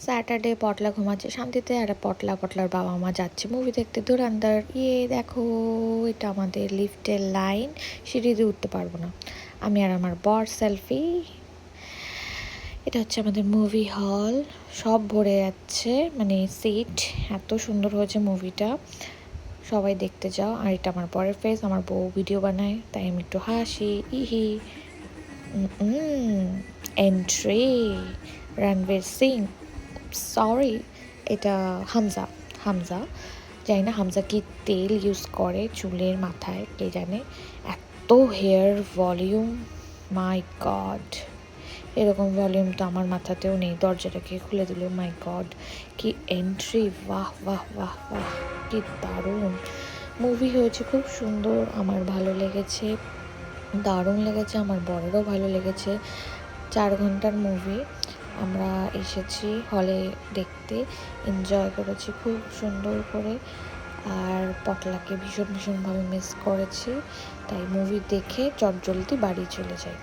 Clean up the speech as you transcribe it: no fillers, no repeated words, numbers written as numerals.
Saturday পটলা ঘুমাচ্ছে শান্তিতে, আর পটলার বাবা মা যাচ্ছে মুভি দেখতে ধুরন্ধর। দেখো, এটা আমাদের লিফটের লাইন, সিঁড়ি দিয়ে উঠতে পারবো না। আমি আর আমার বর সেলফি। এটা হচ্ছে আমাদের মুভি হল, সব ভরে যাচ্ছে, মানে সিট এত সুন্দর হয়েছে মুভিটা, সবাই দেখতে যাও। আর এটা আমার বরের ফেস, আমার বউ ভিডিও বানায় তাই আমি একটু হাসি, ইহি। এন্ট্রি রণবীর সিং, সরি, এটা হামজা। হামজা, জানি না হামজা কি তেল ইউজ করে চুলের মাথায়, কে জানে। এত হেয়ার ভলিউম, মাই গড, এরকম ভলিউম তো আমার মাথাতেও নেই। দরজাটাকে খুলে দিল, মাই গড কি এন্ট্রি, বাহ বাহ বাহ বাহ, কি দারুণ মুভি হয়েছে, খুব সুন্দর, আমার ভালো লেগেছে, দারুণ লেগেছে, আমার বরেরও ভালো লেগেছে। 4 ঘন্টার মুভি, আমরা এসেছি হলে দেখতে, এনজয় করেছি খুব সুন্দর করে। আর পটলাকে ভীষণভাবে মিস করেছি, তাই মুভি দেখে চটজলদি বাড়ি চলে যাই।